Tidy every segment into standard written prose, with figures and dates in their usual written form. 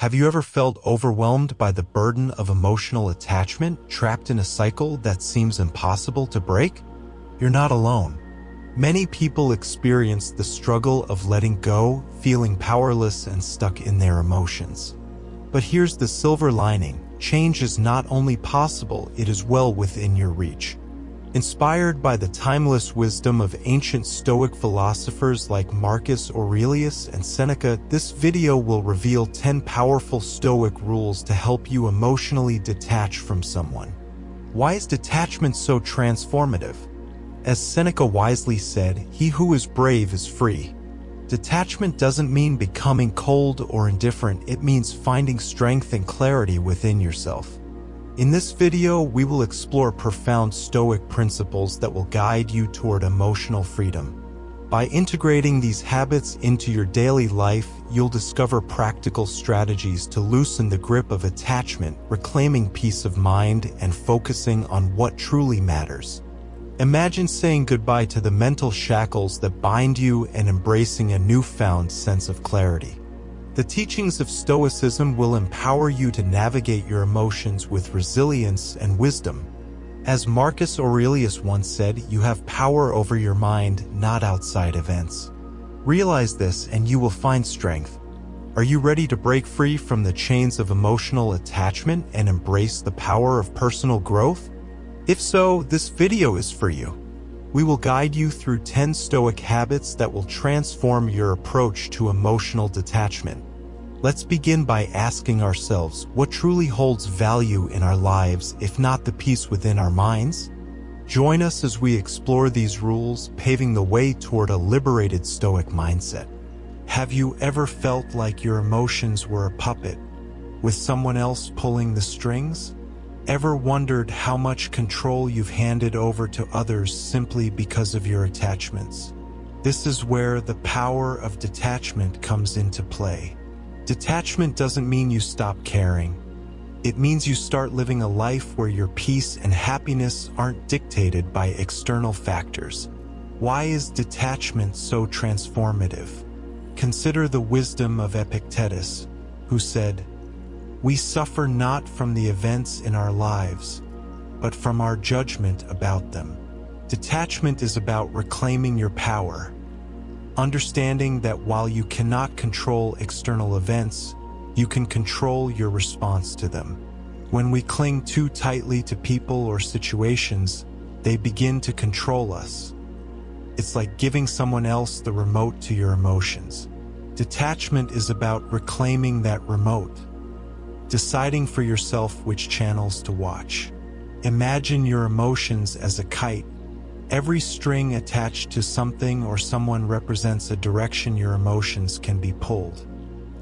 Have you ever felt overwhelmed by the burden of emotional attachment, trapped in a cycle that seems impossible to break? You're not alone. Many people experience the struggle of letting go, feeling powerless and stuck in their emotions. But here's the silver lining: change is not only possible, it is well within your reach. Inspired by the timeless wisdom of ancient Stoic philosophers like Marcus Aurelius and Seneca, this video will reveal 10 powerful Stoic rules to help you emotionally detach from someone. Why is detachment so transformative? As Seneca wisely said, "He who is brave is free." Detachment doesn't mean becoming cold or indifferent, it means finding strength and clarity within yourself. In this video, we will explore profound Stoic principles that will guide you toward emotional freedom. By integrating these habits into your daily life, you'll discover practical strategies to loosen the grip of attachment, reclaiming peace of mind and focusing on what truly matters. Imagine saying goodbye to the mental shackles that bind you and embracing a newfound sense of clarity. The teachings of Stoicism will empower you to navigate your emotions with resilience and wisdom. As Marcus Aurelius once said, "You have power over your mind, not outside events." Realize this and you will find strength. Are you ready to break free from the chains of emotional attachment and embrace the power of personal growth? If so, this video is for you. We will guide you through 10 Stoic habits that will transform your approach to emotional detachment. Let's begin by asking ourselves, what truly holds value in our lives, if not the peace within our minds? Join us as we explore these rules, paving the way toward a liberated Stoic mindset. Have you ever felt like your emotions were a puppet, with someone else pulling the strings? Ever wondered how much control you've handed over to others simply because of your attachments? This is where the power of detachment comes into play. Detachment doesn't mean you stop caring. It means you start living a life where your peace and happiness aren't dictated by external factors. Why is detachment so transformative? Consider the wisdom of Epictetus, who said, "We suffer not from the events in our lives, but from our judgment about them." Detachment is about reclaiming your power, understanding that while you cannot control external events, you can control your response to them. When we cling too tightly to people or situations, they begin to control us. It's like giving someone else the remote to your emotions. Detachment is about reclaiming that remote, deciding for yourself which channels to watch. Imagine your emotions as a kite. Every string attached to something or someone represents a direction your emotions can be pulled.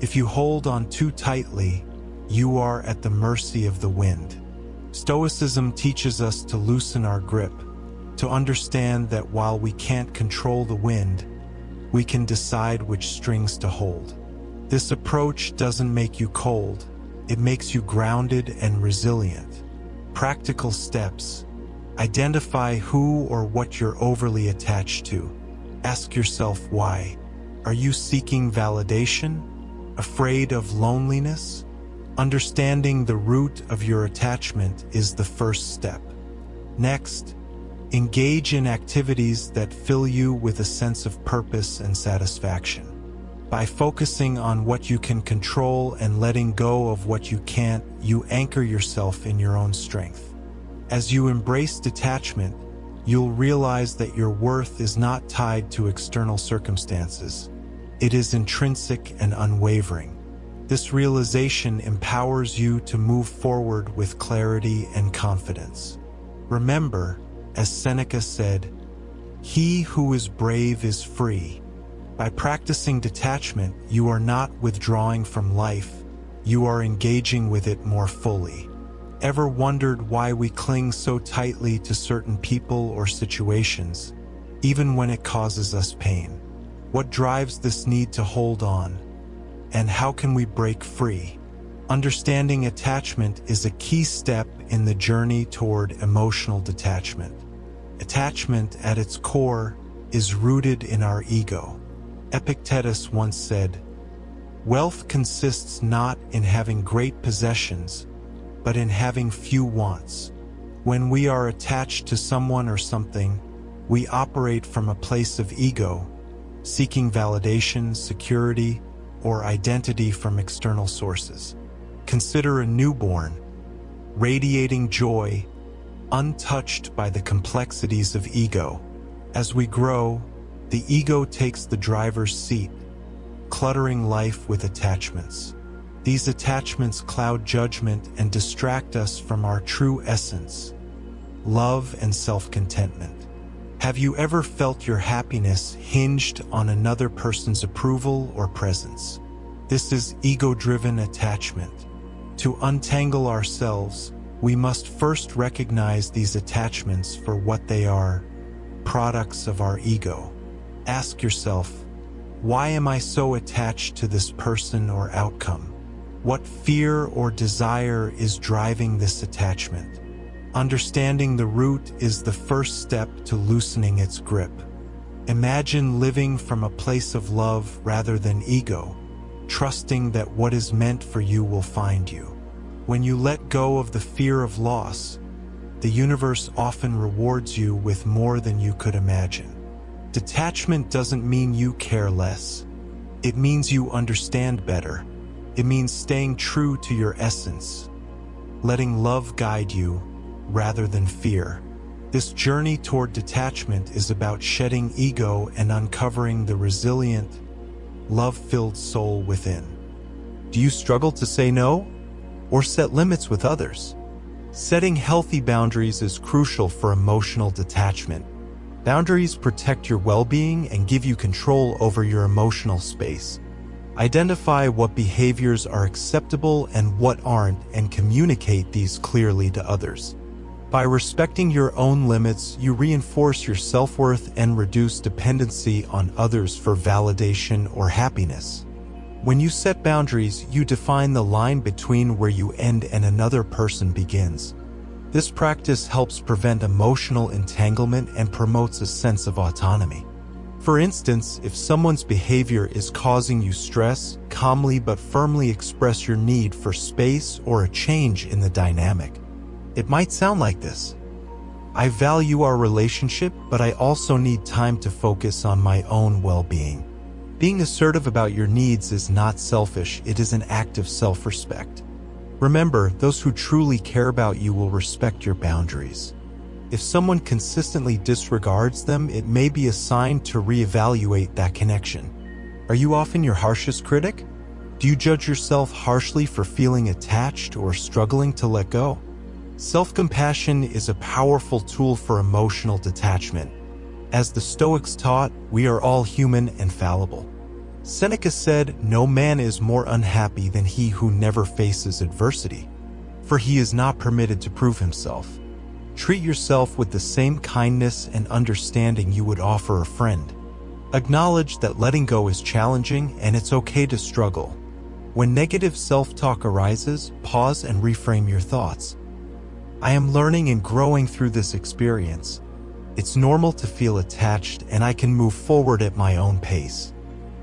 If you hold on too tightly, you are at the mercy of the wind. Stoicism teaches us to loosen our grip, to understand that while we can't control the wind, we can decide which strings to hold. This approach doesn't make you cold, it makes you grounded and resilient. Practical steps. Identify who or what you're overly attached to. Ask yourself why. Are you seeking validation? Afraid of loneliness? Understanding the root of your attachment is the first step. Next, engage in activities that fill you with a sense of purpose and satisfaction. By focusing on what you can control and letting go of what you can't, you anchor yourself in your own strength. As you embrace detachment, you'll realize that your worth is not tied to external circumstances. It is intrinsic and unwavering. This realization empowers you to move forward with clarity and confidence. Remember, as Seneca said, "He who is brave is free." By practicing detachment, you are not withdrawing from life, you are engaging with it more fully. Ever wondered why we cling so tightly to certain people or situations, even when it causes us pain? What drives this need to hold on? And how can we break free? Understanding attachment is a key step in the journey toward emotional detachment. Attachment, at its core, is rooted in our ego. Epictetus once said, Wealth consists not in having great possessions, but in having few wants. When we are attached to someone or something, we operate from a place of ego, seeking validation, security, or identity from external sources. Consider a newborn, radiating joy, untouched by the complexities of ego. As we grow, the ego takes the driver's seat, cluttering life with attachments. These attachments cloud judgment and distract us from our true essence, love and self-contentment. Have you ever felt your happiness hinged on another person's approval or presence? This is ego-driven attachment. To untangle ourselves, we must first recognize these attachments for what they are, products of our ego. Ask yourself, why am I so attached to this person or outcome? What fear or desire is driving this attachment? Understanding the root is the first step to loosening its grip. Imagine living from a place of love rather than ego, trusting that what is meant for you will find you. When you let go of the fear of loss, the universe often rewards you with more than you could imagine. Detachment doesn't mean you care less. It means you understand better. It means staying true to your essence, letting love guide you rather than fear. This journey toward detachment is about shedding ego and uncovering the resilient, love-filled soul within. Do you struggle to say no or set limits with others? Setting healthy boundaries is crucial for emotional detachment. Boundaries protect your well-being and give you control over your emotional space. Identify what behaviors are acceptable and what aren't, and communicate these clearly to others. By respecting your own limits, you reinforce your self-worth and reduce dependency on others for validation or happiness. When you set boundaries, you define the line between where you end and another person begins. This practice helps prevent emotional entanglement and promotes a sense of autonomy. For instance, if someone's behavior is causing you stress, calmly but firmly express your need for space or a change in the dynamic. It might sound like this: I value our relationship, but I also need time to focus on my own well-being. Being assertive about your needs is not selfish, it is an act of self-respect. Remember, those who truly care about you will respect your boundaries. If someone consistently disregards them, it may be a sign to reevaluate that connection. Are you often your harshest critic? Do you judge yourself harshly for feeling attached or struggling to let go? Self-compassion is a powerful tool for emotional detachment. As the Stoics taught, we are all human and fallible. Seneca said, "No man is more unhappy than he who never faces adversity, for he is not permitted to prove himself." Treat yourself with the same kindness and understanding you would offer a friend. Acknowledge that letting go is challenging and it's okay to struggle. When negative self-talk arises, pause and reframe your thoughts. I am learning and growing through this experience. It's normal to feel attached, and I can move forward at my own pace.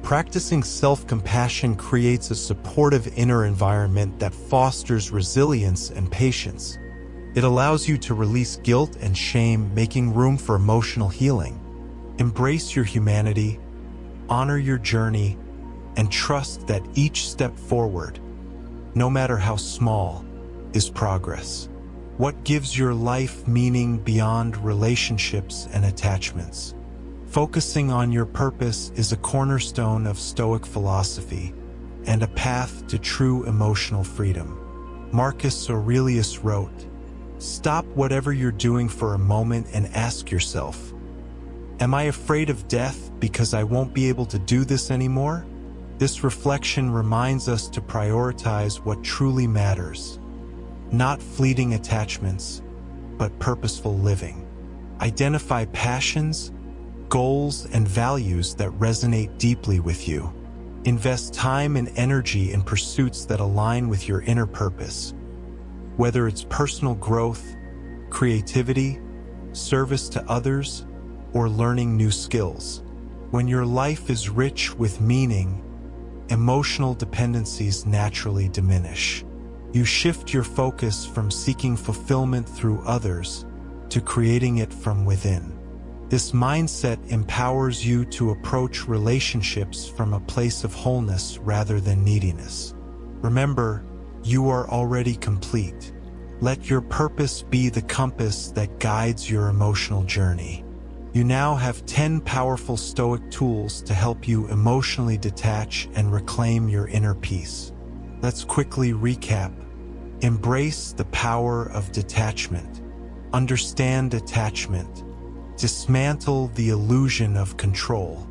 Practicing self-compassion creates a supportive inner environment that fosters resilience and patience. It allows you to release guilt and shame, making room for emotional healing. Embrace your humanity, honor your journey, and trust that each step forward, no matter how small, is progress. What gives your life meaning beyond relationships and attachments? Focusing on your purpose is a cornerstone of Stoic philosophy and a path to true emotional freedom. Marcus Aurelius wrote, "Stop whatever you're doing for a moment and ask yourself, am I afraid of death because I won't be able to do this anymore?" This reflection reminds us to prioritize what truly matters. Not fleeting attachments, but purposeful living. Identify passions, goals, and values that resonate deeply with you. Invest time and energy in pursuits that align with your inner purpose. Whether it's personal growth, creativity, service to others, or learning new skills. When your life is rich with meaning, emotional dependencies naturally diminish. You shift your focus from seeking fulfillment through others to creating it from within. This mindset empowers you to approach relationships from a place of wholeness rather than neediness. Remember, you are already complete. Let your purpose be the compass that guides your emotional journey. You now have 10 powerful Stoic tools to help you emotionally detach and reclaim your inner peace. Let's quickly recap. Embrace the power of detachment. Understand attachment. Dismantle the illusion of control.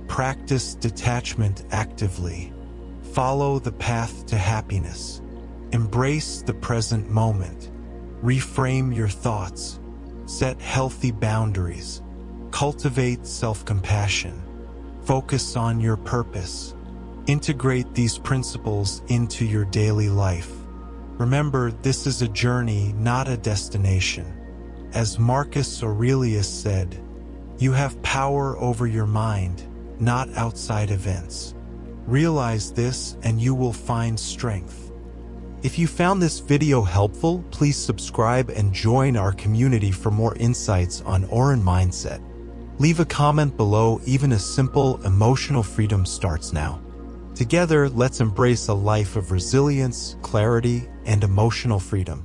Practice detachment actively. Follow the path to happiness. Embrace the present moment. Reframe your thoughts. Set healthy boundaries. Cultivate self-compassion. Focus on your purpose. Integrate these principles into your daily life. Remember, this is a journey, not a destination. As Marcus Aurelius said, you have power over your mind, not outside events. Realize this and you will find strength. If you found this video helpful, please subscribe and join our community for more insights on Auren mindset. Leave a comment below. Even a simple emotional freedom starts now. Together, let's embrace a life of resilience, clarity, and emotional freedom.